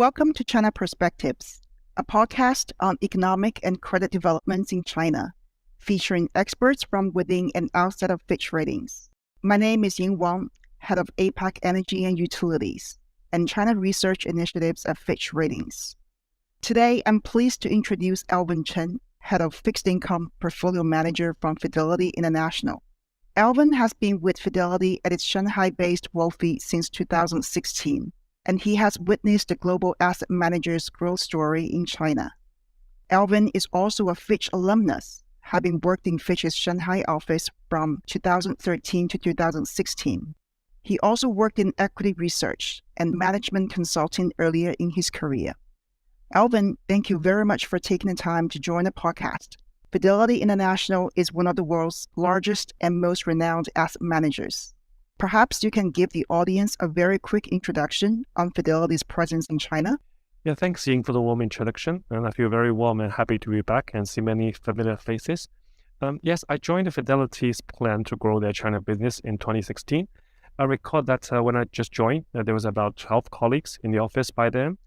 Welcome to China Perspectives, a podcast on economic and credit developments in China, featuring experts from within and outside of Fitch Ratings. My name is Ying Wang, Head of APAC Energy and Utilities and China Research Initiatives at Fitch Ratings. Today, I'm pleased to introduce Alvin Cheng, Head of Fixed Income Portfolio Manager from Fidelity International. Alvin has been with Fidelity at its Shanghai-based WOFE since 2016, and he has witnessed the global asset manager's growth story in China. Alvin is also a Fitch alumnus, having worked in Fitch's Shanghai office from 2013 to 2016. He also worked in equity research and management consulting earlier in his career. Alvin, thank you very much for taking the time to join the podcast. Fidelity International is one of the world's largest and most renowned asset managers. Perhaps you can give the audience a very quick introduction on Fidelity's presence in China. Yeah, thanks, Ying, for the warm introduction. And I feel very warm and happy to be back and see many familiar faces. Yes, I joined Fidelity's plan to grow their China business in 2016. I recall that when I just joined, there was about 12 colleagues in the office by then.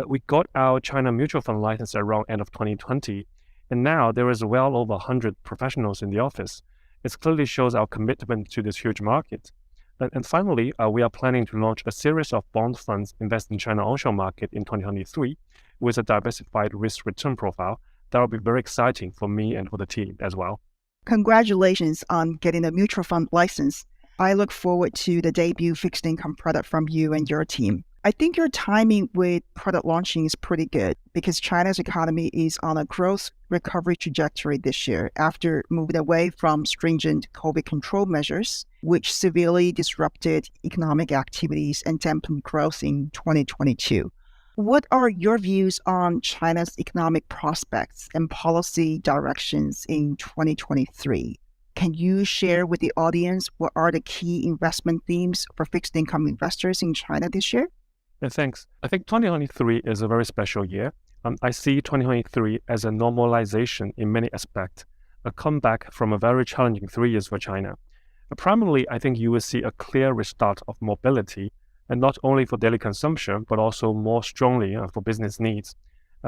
We got our China mutual fund license around end of 2020. And now there is well over 100 professionals in the office. It clearly shows our commitment to this huge market. And finally, we are planning to launch a series of bond funds invested in China onshore market in 2023 with a diversified risk-return profile. That will be very exciting for me and for the team as well. Congratulations on getting a mutual fund license. I look forward to the debut fixed income product from you and your team. I think your timing with product launching is pretty good because China's economy is on a growth recovery trajectory this year after moving away from stringent COVID control measures, which severely disrupted economic activities and dampened growth in 2022. What are your views on China's economic prospects and policy directions in 2023? Can you share with the audience what are the key investment themes for fixed income investors in China this year? Yeah, thanks. I think 2023 is a very special year. I see 2023 as a normalization in many aspects, a comeback from a very challenging 3 years for China. Primarily, I think you will see a clear restart of mobility, and not only for daily consumption, but also more strongly for business needs.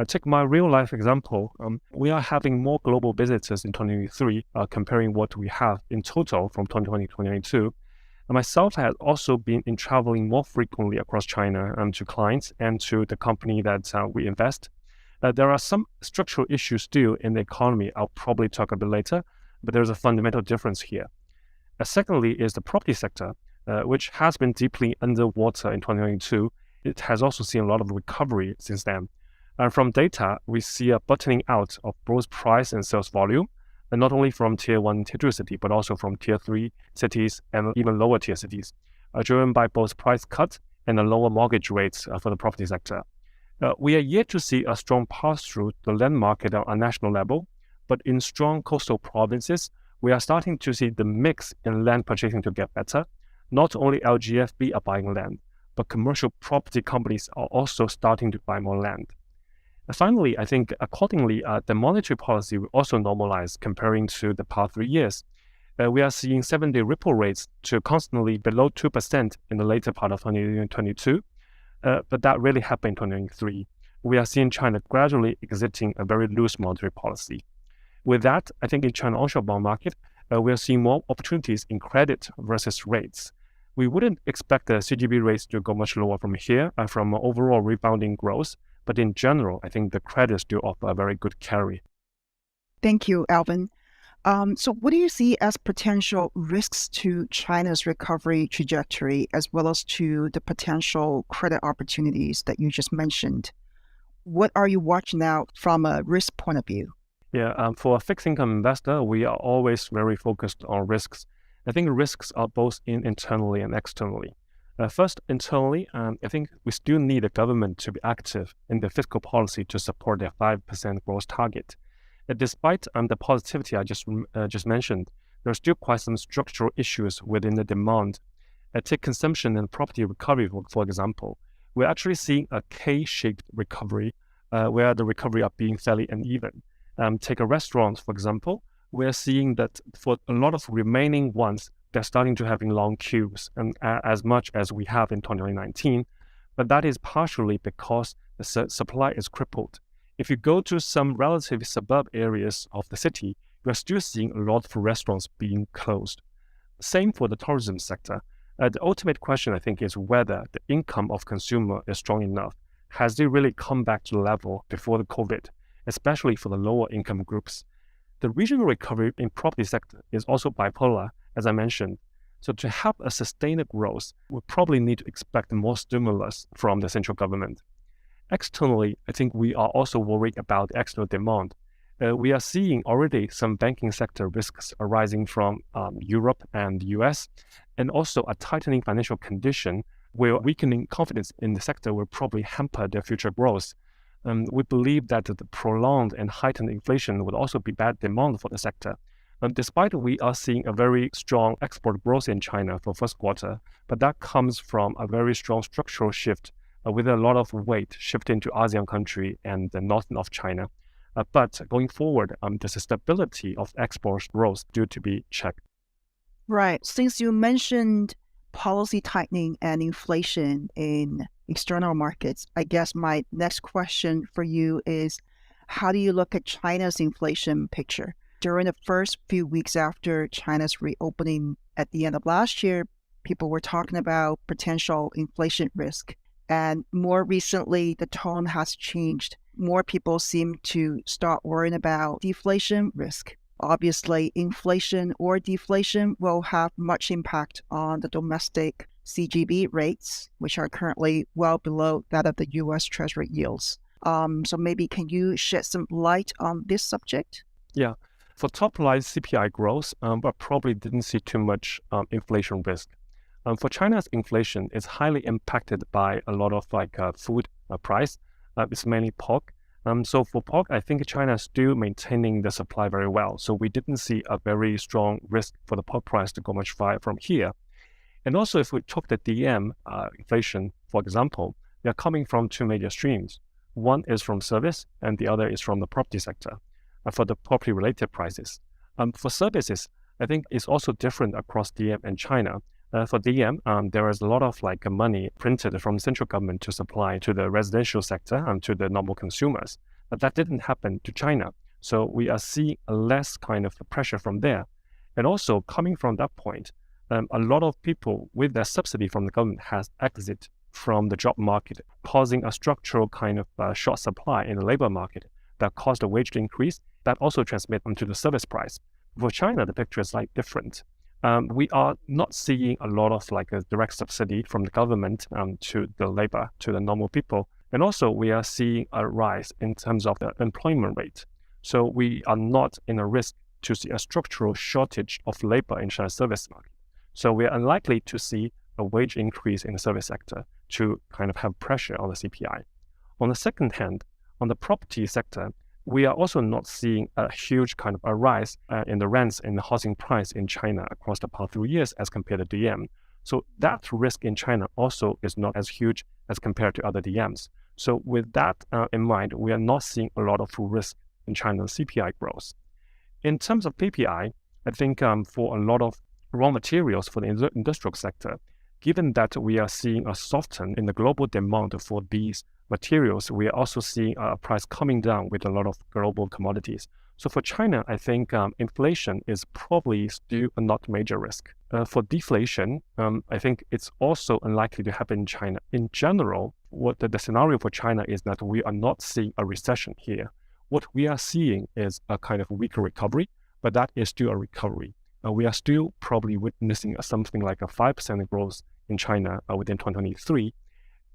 Take my real-life example. We are having more global visitors in 2023 comparing what we have in total from 2020 to 2022. Myself has also been in traveling more frequently across China to clients and to the company that we invest. There are some structural issues still in the economy. I'll probably talk a bit later, but there's a fundamental difference here. Secondly is the property sector, which has been deeply underwater in 2022. It has also seen a lot of recovery since then. From data, we see a bottoming out of both price and sales volume, and not only from Tier 1 and Tier 2 cities, but also from Tier 3 cities and even lower tier cities, driven by both price cuts and the lower mortgage rates for the property sector. We are yet to see a strong pass-through the land market on a national level, but in strong coastal provinces, we are starting to see the mix in land purchasing to get better. Not only LGFB are buying land, but commercial property companies are also starting to buy more land. Finally, I think accordingly, the monetary policy will also normalize comparing to the past 3 years. We are seeing 7-day repo rates to constantly below 2% in the later part of 2022, but that really happened in 2023. We are seeing China gradually exiting a very loose monetary policy. With that, I think in China onshore bond market, we are seeing more opportunities in credit versus rates. We wouldn't expect the CGB rates to go much lower from here from overall rebounding growth. But in general, I think the credit still offer a very good carry. Thank you, Alvin. So what do you see as potential risks to China's recovery trajectory, as well as to the potential credit opportunities that you just mentioned? What are you watching out from a risk point of view? Yeah, for a fixed income investor, we are always very focused on risks. I think risks are both internally and externally. First, internally, I think we still need the government to be active in the fiscal policy to support their 5% growth target. Despite the positivity I just mentioned, there are still quite some structural issues within the demand. Take consumption and property recovery, for example. We're actually seeing a K-shaped recovery where the recovery are being fairly uneven. Take a restaurant, for example. We're seeing that for a lot of remaining ones, they're starting to having long queues, and as much as we have in 2019. but that is partially because the supply is crippled. If you go to some relatively suburb areas of the city, you are still seeing a lot of restaurants being closed. Same for the tourism sector. The ultimate question, I think, is whether the income of consumer is strong enough. Has it really come back to the level before the COVID, especially for the lower income groups? The regional recovery in property sector is also bipolar, as I mentioned. So to have a sustained growth, we probably need to expect more stimulus from the central government. Externally, I think we are also worried about the external demand. We are seeing already some banking sector risks arising from Europe and the US, and also a tightening financial condition where weakening confidence in the sector will probably hamper their future growth. We believe that the prolonged and heightened inflation would also be bad demand for the sector. Despite we are seeing a very strong export growth in China for first quarter, but that comes from a very strong structural shift with a lot of weight shifting to ASEAN country and the north of China. But going forward, the stability of export growth due to be checked. Right. Since you mentioned policy tightening and inflation in external markets, I guess my next question for you is, how do you look at China's inflation picture? During the first few weeks after China's reopening at the end of last year, people were talking about potential inflation risk. And more recently, the tone has changed. More people seem to start worrying about deflation risk. Obviously, inflation or deflation will have much impact on the domestic CGB rates, which are currently well below that of the U.S. Treasury yields. So maybe can you shed some light on this subject? Yeah. For top-line CPI growth, but probably didn't see too much inflation risk. For China's inflation, it's highly impacted by a lot of food price. It's mainly pork. So for pork, I think China is still maintaining the supply very well. So we didn't see a very strong risk for the pork price to go much higher from here. And also, if we talk the DM inflation, for example, they are coming from two major streams. One is from service, and the other is from the property sector for the property-related prices. For services, I think it's also different across DM and China. For DM, there is a lot of money printed from the central government to supply to the residential sector and to the normal consumers. But that didn't happen to China. So we are seeing a less kind of pressure from there. And also coming from that point, a lot of people with their subsidy from the government has exited from the job market, causing a structural kind of short supply in the labor market that caused a wage increase that also transmit onto the service price. For China, the picture is different. We are not seeing a lot of a direct subsidy from the government to the labor, to the normal people. And also we are seeing a rise in terms of the employment rate. So we are not in a risk to see a structural shortage of labor in China's service market. So we are unlikely to see a wage increase in the service sector to kind of have pressure on the CPI. On the second hand, on the property sector, we are also not seeing a huge kind of a rise in the rents in the housing price in China across the past 3 years as compared to DM. So that risk in China also is not as huge as compared to other DMs. So with that in mind, we are not seeing a lot of risk in China's CPI growth. In terms of PPI, I think for a lot of raw materials for the industrial sector, given that we are seeing a soften in the global demand for these materials, we are also seeing a price coming down with a lot of global commodities. So for China, I think inflation is probably still not a major risk. For deflation, I think it's also unlikely to happen in China. In general, what the scenario for China is that we are not seeing a recession here. What we are seeing is a kind of weaker recovery, but that is still a recovery. We are still probably witnessing something like a 5% growth in China within 2023.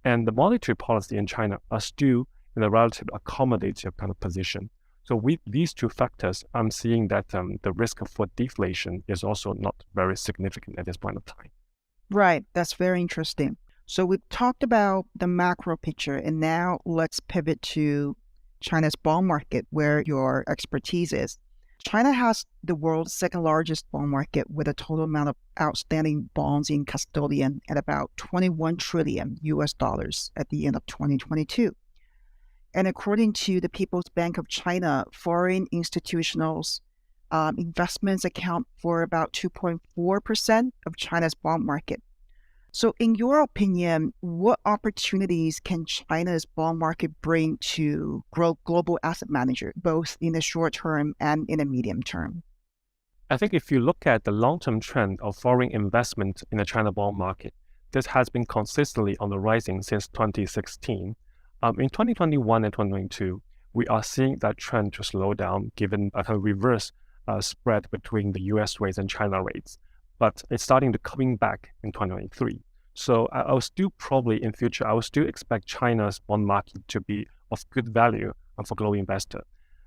And the monetary policy in China are still in a relatively accommodative kind of position. So with these two factors, I'm seeing that the risk for deflation is also not very significant at this point of time. Right. That's very interesting. So we've talked about the macro picture, and now let's pivot to China's bond market, where your expertise is. China has the world's second largest bond market with a total amount of outstanding bonds in custodian at about 21 trillion US dollars at the end of 2022. And according to the People's Bank of China, foreign institutionals investments account for about 2.4% of China's bond market. So in your opinion, what opportunities can China's bond market bring to grow global asset manager, both in the short term and in the medium term? I think if you look at the long-term trend of foreign investment in the China bond market, this has been consistently on the rising since 2016. In 2021 and 2022, we are seeing that trend to slow down given a kind of reverse spread between the US rates and China rates. But it's starting to coming back in 2023. So I will still probably in future, I will still expect China's bond market to be of good value for global investor.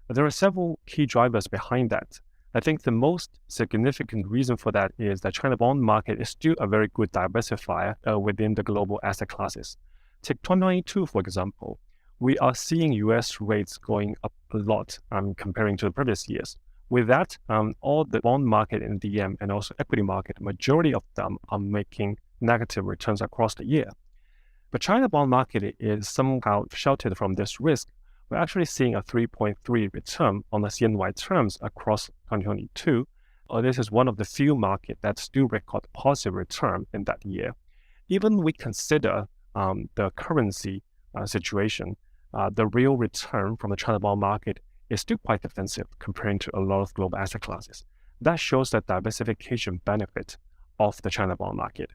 But there are several key drivers behind that. I think the most significant reason for that is that China bond market is still a very good diversifier within the global asset classes. Take 2022, for example, we are seeing US rates going up a lot comparing to the previous years. With that, all the bond market in DM and also equity market, majority of them are making negative returns across the year. But China bond market is somehow sheltered from this risk. We're actually seeing a 3.3 return on the CNY terms across 2022. This is one of the few markets that still record positive return in that year. Even we consider the currency situation, the real return from the China bond market is still quite defensive comparing to a lot of global asset classes. That shows the diversification benefit of the China bond market.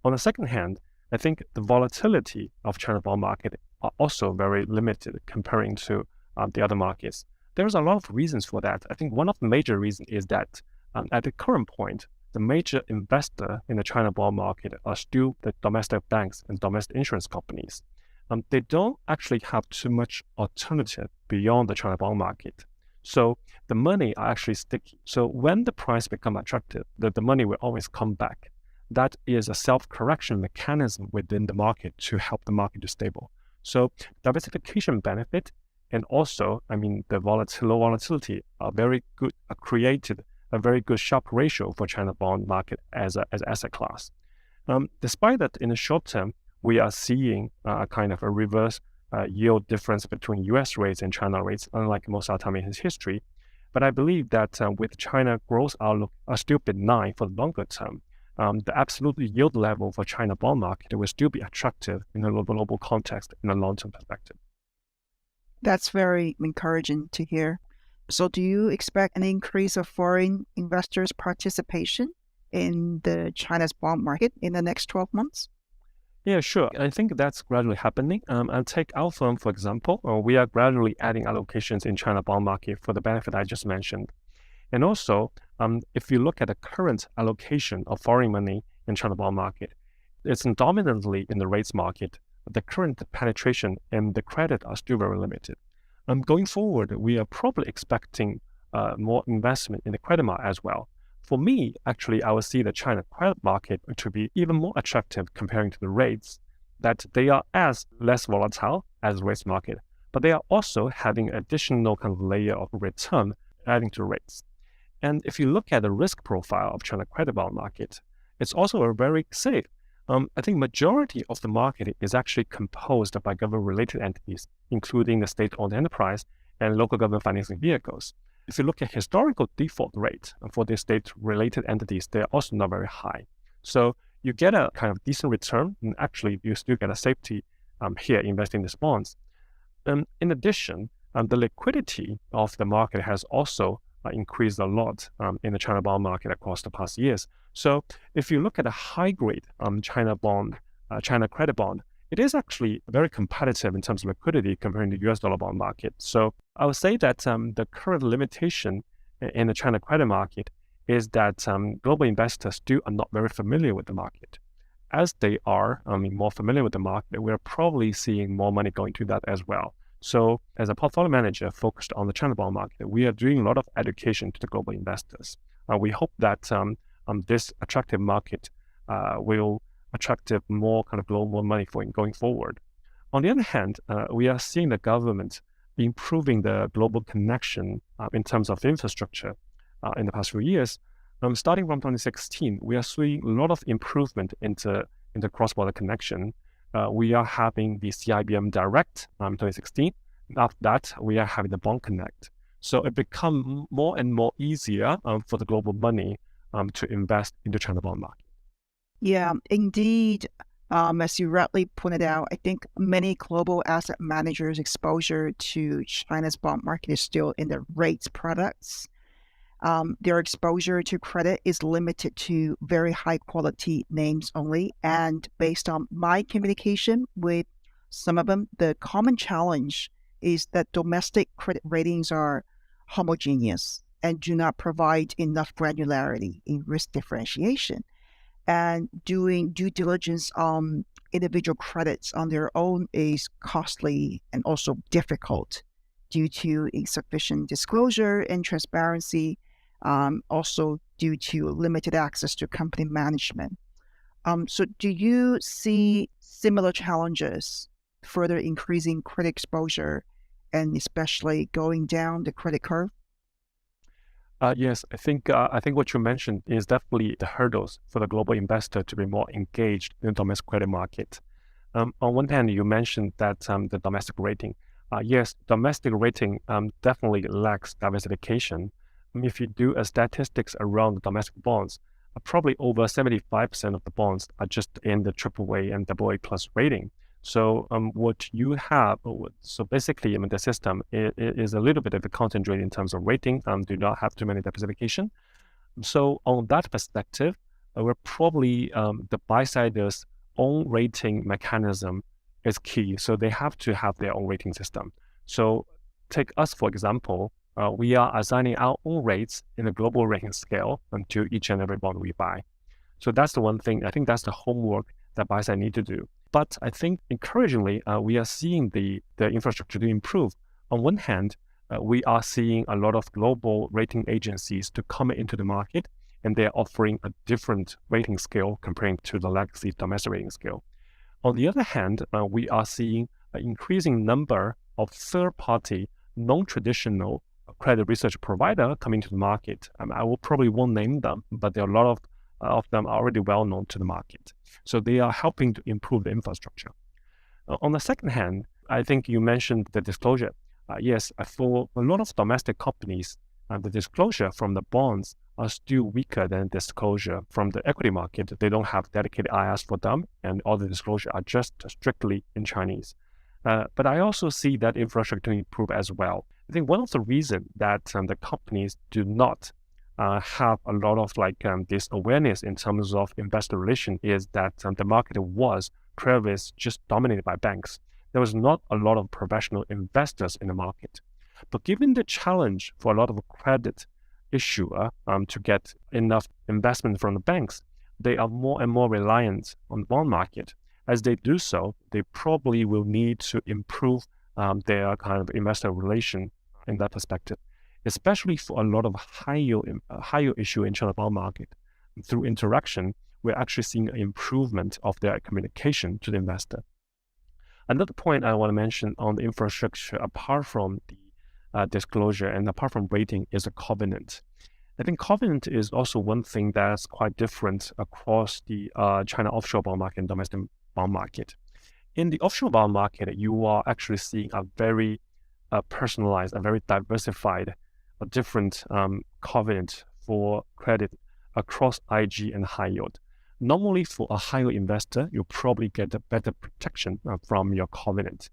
On the second hand, I think the volatility of China bond market are also very limited comparing to the other markets. There's a lot of reasons for that. I think one of the major reasons is that at the current point, the major investor in the China bond market are still the domestic banks and domestic insurance companies. They don't actually have too much alternative beyond the China bond market. So the money are actually sticky. So when the price become attractive, the money will always come back. That is a self-correction mechanism within the market to help the market to stable. So diversification benefit and also, the low volatility are very good, created a very good Sharpe ratio for China bond market as an asset class. Despite that, in the short term, we are seeing a kind of a reverse yield difference between US rates and China rates, unlike most other time in his history. But I believe that with China growth outlook are still benign for the longer term, the absolute yield level for China bond market will still be attractive in a global context in a long-term perspective. That's very encouraging to hear. So do you expect an increase of foreign investors' participation in the China's bond market in the next 12 months? Yeah, sure. I think that's gradually happening. And take our firm, for example, we are gradually adding allocations in China bond market for the benefit I just mentioned. And also, if you look at the current allocation of foreign money in China bond market, it's dominantly in the rates market. The current penetration and the credit are still very limited. Going forward, we are probably expecting more investment in the credit market as well. For me, actually, I will see the China credit market to be even more attractive comparing to the rates, that they are as less volatile as the rates market, but they are also having additional kind of layer of return adding to rates. And if you look at the risk profile of China credit bond market, it's also very safe. I think majority of the market is actually composed by government-related entities, including the state-owned enterprise and local government financing vehicles. If you look at historical default rate for the state-related entities, they're also not very high. So you get a kind of decent return, and actually you still get a safety here investing in these bonds. In addition, the liquidity of the market has also increased a lot in the China bond market across the past years. So if you look at a high-grade China credit bond, it is actually very competitive in terms of liquidity comparing to the US dollar bond market. So I would say that the current limitation in the China credit market is that global investors still are not very familiar with the market. As they are more familiar with the market, we're probably seeing more money going to that as well. So as a portfolio manager focused on the China bond market, we are doing a lot of education to the global investors. We hope that this attractive market will attract more kind of global money for going forward. On the other hand, we are seeing the government improving the global connection in terms of infrastructure in the past few years. Starting from 2016, we are seeing a lot of improvement into cross-border connection. We are having the CIBM Direct 2016. After that, we are having the Bond Connect. So it becomes more and more easier for the global money to invest in the China bond market. Yeah, indeed. As you rightly pointed out, I think many global asset managers' exposure to China's bond market is still in the rates products. Their exposure to credit is limited to very high quality names only. And based on my communication with some of them, the common challenge is that domestic credit ratings are homogeneous and do not provide enough granularity in risk differentiation. And doing due diligence on individual credits on their own is costly and also difficult due to insufficient disclosure and transparency, also due to limited access to company management. So do you see similar challenges further increasing credit exposure and especially going down the credit curve? Yes, I think what you mentioned is definitely the hurdles for the global investor to be more engaged in the domestic credit market. On one hand, you mentioned that the domestic rating. Yes, domestic rating definitely lacks diversification. If you do a statistics around the domestic bonds, probably over 75% of the bonds are just in the AAA and AA plus rating. So what you have, so basically, the system is a little bit of a concentrated in terms of rating, do not have too many diversification. So on that perspective, we're probably the buy-siders' own rating mechanism is key. So they have to have their own rating system. So take us, for example, we are assigning our own rates in a global rating scale to each and every bond we buy. So that's the one thing. I think that's the homework that buy side need to do. But I think encouragingly, we are seeing the infrastructure to improve. On one hand, we are seeing a lot of global rating agencies to come into the market, and they're offering a different rating scale comparing to the legacy domestic rating scale. On the other hand, we are seeing an increasing number of third-party, non-traditional credit research provider coming to the market. I will probably won't name them, but there are a lot of them are already well known to the market. So they are helping to improve the infrastructure. On the second hand, I think you mentioned the disclosure. Yes, for a lot of domestic companies, the disclosure from the bonds are still weaker than disclosure from the equity market. They don't have dedicated IRs for them, and all the disclosure are just strictly in Chinese. But I also see that infrastructure to improve as well. I think one of the reasons that the companies do not have a lot of this awareness in terms of investor relation is that the market was previously just dominated by banks. There was not a lot of professional investors in the market. But given the challenge for a lot of credit issuer to get enough investment from the banks, they are more and more reliant on the bond market. As they do so, they probably will need to improve their kind of investor relation in that perspective, especially for a lot of higher issue in China bond market. Through interaction, we're actually seeing an improvement of their communication to the investor. Another point I want to mention on the infrastructure, apart from the disclosure and apart from rating, is a covenant. I think covenant is also one thing that's quite different across the China offshore bond market and domestic bond market. In the offshore bond market, you are actually seeing a very personalized, a very diversified, a different covenant for credit across IG and high yield. Normally, for a high yield investor, you probably get a better protection from your covenant.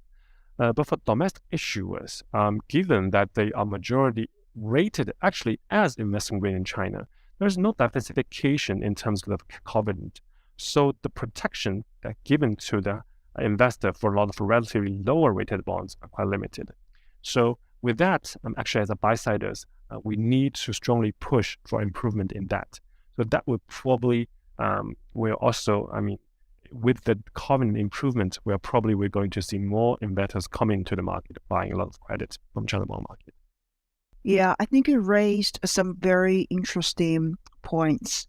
But for domestic issuers, given that they are majority rated actually as investment grade in China, there's no diversification in terms of the covenant. So the protection that given to the investor for a lot of relatively lower rated bonds are quite limited. So with that, actually as a buy-siders, we need to strongly push for improvement in that. So that would probably, we're also, with the covenant improvement, we're going to see more investors coming to the market, buying a lot of credit from China bond market. Yeah, I think you raised some very interesting points.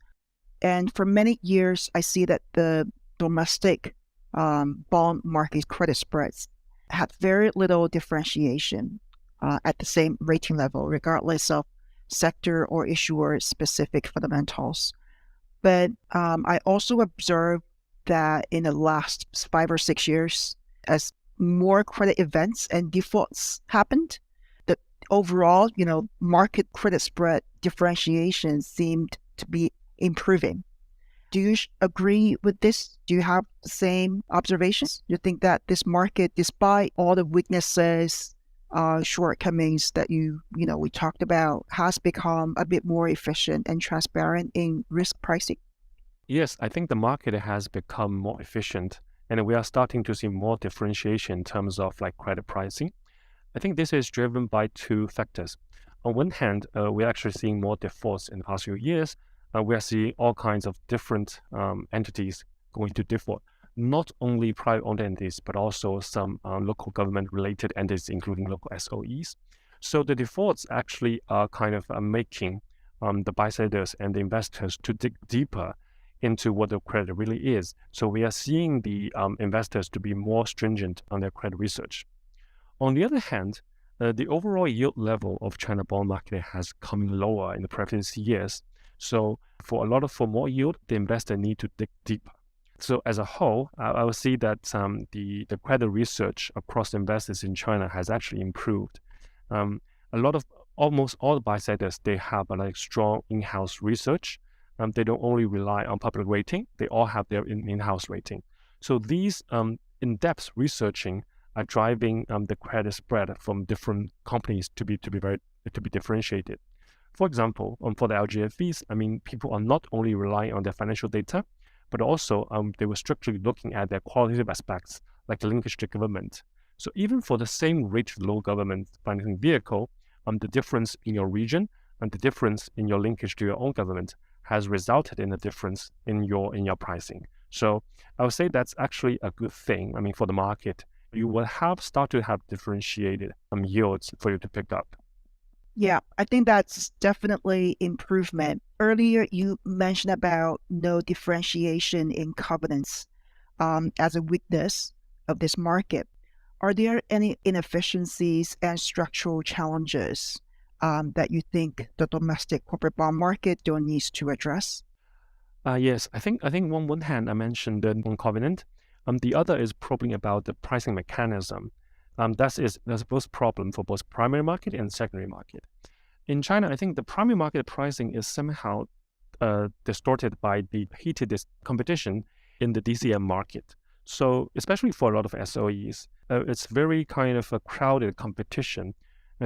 And for many years, I see that the domestic bond market credit spreads had very little differentiation at the same rating level, regardless of sector or issuer specific fundamentals. But I also observed that in the last 5 or 6 years, as more credit events and defaults happened, the overall, market credit spread differentiation seemed to be improving. Do you agree with this? Do you have the same observations? You think that this market, despite all the weaknesses, shortcomings that we talked about, has become a bit more efficient and transparent in risk pricing? Yes, I think the market has become more efficient, and we are starting to see more differentiation in terms of like credit pricing. I think this is driven by two factors. On one hand, we're actually seeing more defaults in the past few years. We are seeing all kinds of different entities going to default, not only private-owned entities, but also some local government-related entities, including local SOEs. So the defaults actually are kind of making the buy-siders and the investors to dig deeper into what the credit really is. So we are seeing the investors to be more stringent on their credit research. On the other hand, the overall yield level of China bond market has come lower in the previous years. So for more yield, the investor need to dig deeper. So as a whole, I will see that the credit research across investors in China has actually improved. Almost all the buy-siders, they have a strong in-house research. They don't only rely on public rating; they all have their in-house rating. So these in-depth researching are driving the credit spread from different companies to be differentiated. For example, for the LGFVs, people are not only relying on their financial data, but also they were strictly looking at their qualitative aspects, like the linkage to government. So even for the same rich low government financing vehicle, the difference in your region and the difference in your linkage to your own government has resulted in a difference in your pricing. So I would say that's actually a good thing. For the market, you will start to have differentiated yields for you to pick up. Yeah, I think that's definitely improvement. Earlier, you mentioned about no differentiation in covenants as a weakness of this market. Are there any inefficiencies and structural challenges that you think the domestic corporate bond market still needs to address? Yes, I think on one hand I mentioned the non-covenant. The other is probably about the pricing mechanism. That's both problem for both primary market and secondary market. In China, I think the primary market pricing is somehow distorted by the heated competition in the DCM market. So especially for a lot of SOEs, it's very kind of a crowded competition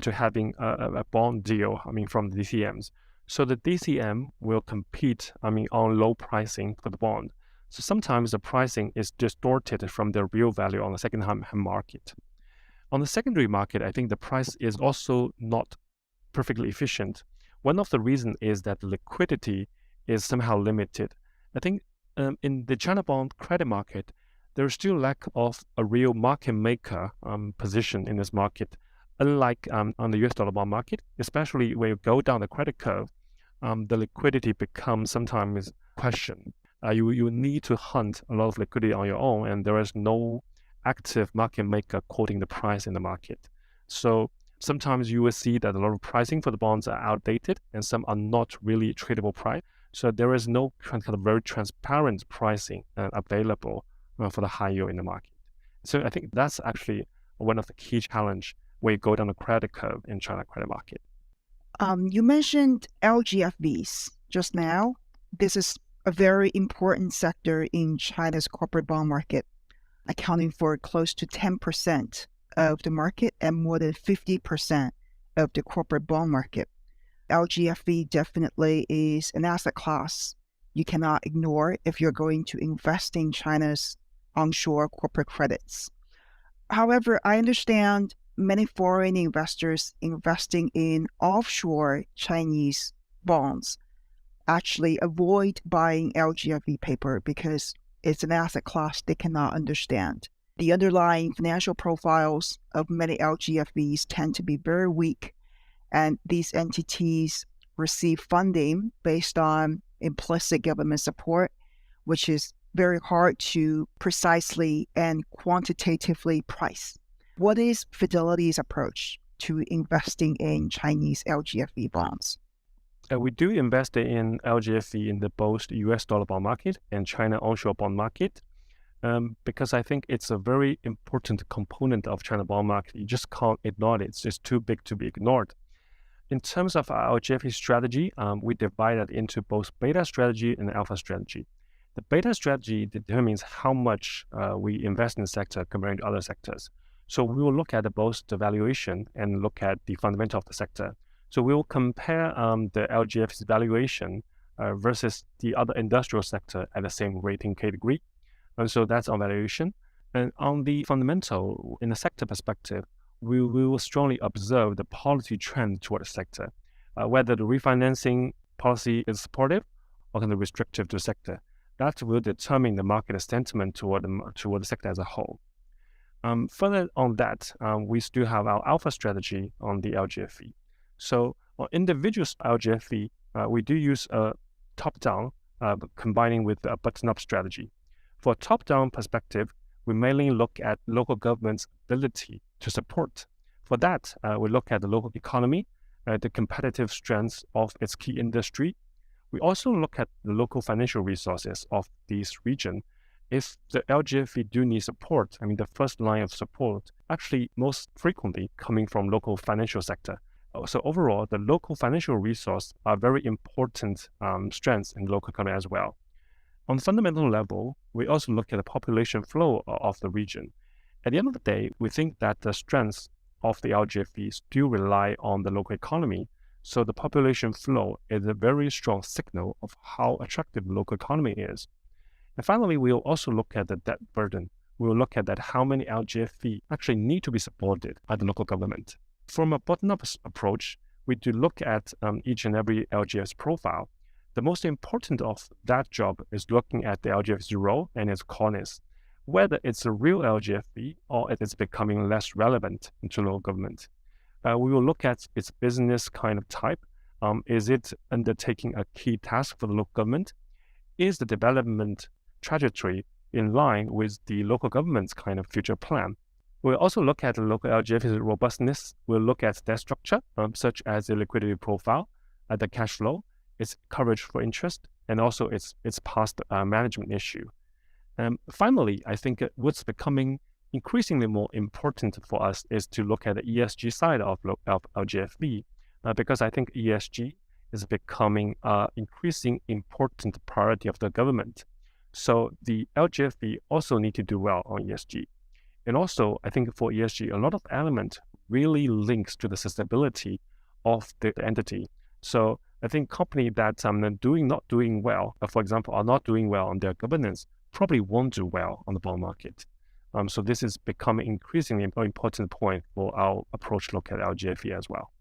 to having a bond deal, from the DCMs. So the DCM will compete, on low pricing for the bond. So sometimes the pricing is distorted from the real value on the second-hand market. On the secondary market, I think the price is also not perfectly efficient. One of the reasons is that liquidity is somehow limited. I think in the China bond credit market, there is still lack of a real market maker position in this market. Unlike on the US dollar bond market, especially when you go down the credit curve, the liquidity becomes sometimes questioned. You need to hunt a lot of liquidity on your own, and there is no active market maker quoting the price in the market. So sometimes you will see that a lot of pricing for the bonds are outdated, and some are not really tradable price. So there is no kind of very transparent pricing available for the high yield in the market. So I think that's actually one of the key challenge when you go down the credit curve in China credit market. You mentioned LGFVs just now. This is a very important sector in China's corporate bond market, accounting for close to 10% of the market and more than 50% of the corporate bond market. LGFV definitely is an asset class you cannot ignore if you're going to invest in China's onshore corporate credits. However, I understand many foreign investors investing in offshore Chinese bonds actually avoid buying LGFV paper because it's an asset class they cannot understand. The underlying financial profiles of many LGFVs tend to be very weak, and these entities receive funding based on implicit government support, which is very hard to precisely and quantitatively price. What is Fidelity's approach to investing in Chinese LGFV bonds? We do invest in LGFV in both the US dollar bond market and China onshore bond market because I think it's a very important component of China bond market. You just can't ignore it. It's just too big to be ignored. In terms of our LGFV strategy, we divide it into both beta strategy and alpha strategy. The beta strategy determines how much we invest in the sector compared to other sectors. So we will look at both the valuation and look at the fundamental of the sector. So we will compare the LGF's valuation versus the other industrial sector at the same rating category. And so that's on valuation. And on the fundamental, in the sector perspective, we will strongly observe the policy trend toward the sector, whether the refinancing policy is supportive or kind of restrictive to the sector. That will determine the market sentiment toward the sector as a whole. Further on that, we still have our alpha strategy on the LGFE. So on individual LGFE, we do use a top-down combining with a bottom-up strategy. For a top-down perspective, we mainly look at local government's ability to support. For that, we look at the local economy, the competitive strengths of its key industry. We also look at the local financial resources of this region. If the LGFE do need support, the first line of support actually most frequently coming from local financial sector. So overall, the local financial resource are very important strengths in the local economy as well. On the fundamental level, we also look at the population flow of the region. At the end of the day, we think that the strengths of the LGFE still rely on the local economy. So the population flow is a very strong signal of how attractive the local economy is. And finally, we'll also look at the debt burden. We'll look at that how many LGFE actually need to be supported by the local government. From a bottom-up approach, we do look at each and every LGF's profile. The most important of that job is looking at the LGF's role and its corners, whether it's a real LGFE or it is becoming less relevant to local government. We will look at its business kind of type. Is it undertaking a key task for the local government? Is the development trajectory in line with the local government's kind of future plan? We'll also look at the local LGF's robustness. We'll look at their structure, such as the liquidity profile, the cash flow, its coverage for interest, and also its past management issue. Finally, I think what's becoming increasingly more important for us is to look at the ESG side of LGFB, because I think ESG is becoming an increasing important priority of the government. So the LGFB also need to do well on ESG. And also, I think for ESG, a lot of element really links to the sustainability of the entity. So I think company that not doing well, for example, are not doing well on their governance, probably won't do well on the bond market. So this is becoming increasingly an important point for our approach to look at LGFE as well.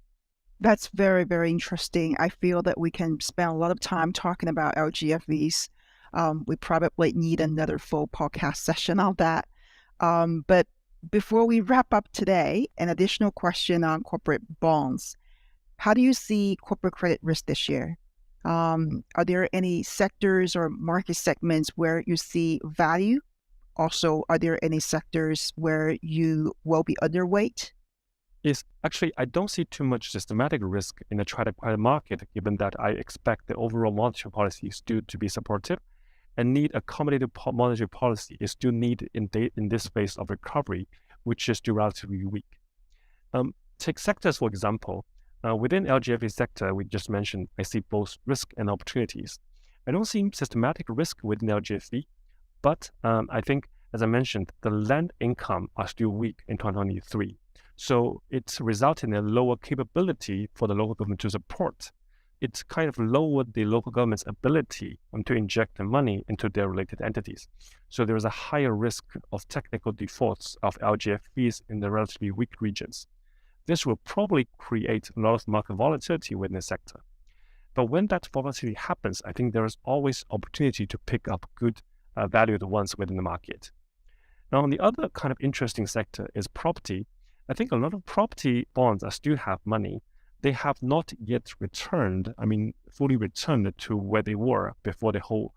That's very, very interesting. I feel that we can spend a lot of time talking about LGFVs. We probably need another full podcast session on that. But before we wrap up today, an additional question on corporate bonds. How do you see corporate credit risk this year? Are there any sectors or market segments where you see value? Also, are there any sectors where you will be underweight? Yes, actually, I don't see too much systematic risk in the China credit market, given that I expect the overall monetary policy still to be supportive, and need accommodative monetary policy is still needed in this phase of recovery, which is still relatively weak. Take sectors, for example. Within LGFE sector, we just mentioned, I see both risk and opportunities. I don't see systematic risk within LGFE, but I think, as I mentioned, the land income are still weak in 2023. So it's resulted in a lower capability for the local government to support. It's kind of lowered the local government's ability to inject the money into their related entities. So there is a higher risk of technical defaults of LGFEs in the relatively weak regions. This will probably create a lot of market volatility within the sector. But when that volatility happens, I think there is always opportunity to pick up good valued ones within the market. Now, on the other kind of interesting sector is property. I think a lot of property bonds still have money. They have not yet returned, fully returned to where they were before the whole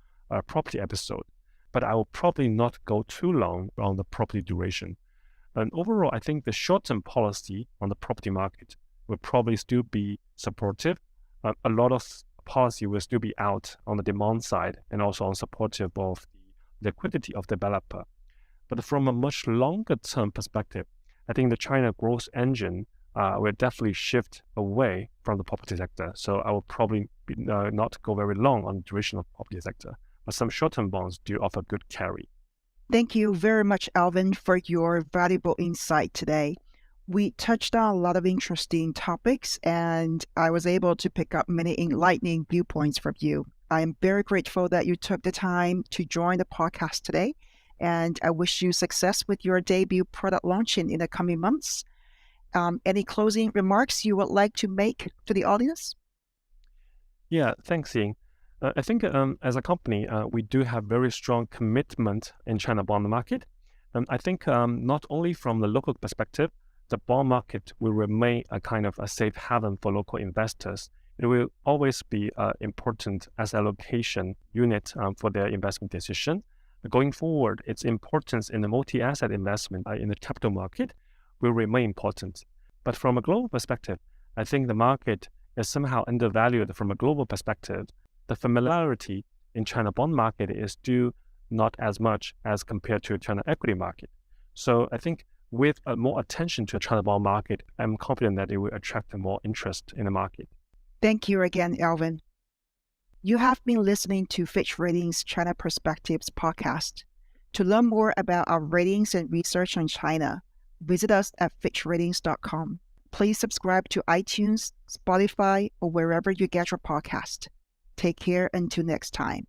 property episode. But I will probably not go too long on the property duration. And overall, I think the short-term policy on the property market will probably still be supportive. A lot of policy will still be out on the demand side and also on supportive of the liquidity of developer. But from a much longer term perspective, I think the China growth engine will definitely shift away from the property sector. So I will probably not go very long on the duration of property sector, but some short-term bonds do offer good carry. Thank you very much, Alvin, for your valuable insight today. We touched on a lot of interesting topics, and I was able to pick up many enlightening viewpoints from you. I am very grateful that you took the time to join the podcast today, and I wish you success with your debut product launching in the coming months. Any closing remarks you would like to make to the audience? Yeah, thanks, Ying. I think as a company, we do have very strong commitment in China bond market. I think not only from the local perspective, the bond market will remain a kind of a safe haven for local investors. It will always be important as allocation unit for their investment decision. Going forward, its importance in the multi-asset investment in the capital market will remain important. But from a global perspective, I think the market is somehow undervalued from a global perspective. The familiarity in China bond market is still not as much as compared to China equity market. So I think with more attention to China bond market, I'm confident that it will attract more interest in the market. Thank you again, Alvin. You have been listening to Fitch Ratings China Perspectives podcast. To learn more about our ratings and research on China, visit us at fitchratings.com. Please subscribe to iTunes, Spotify, or wherever you get your podcast. Take care until next time.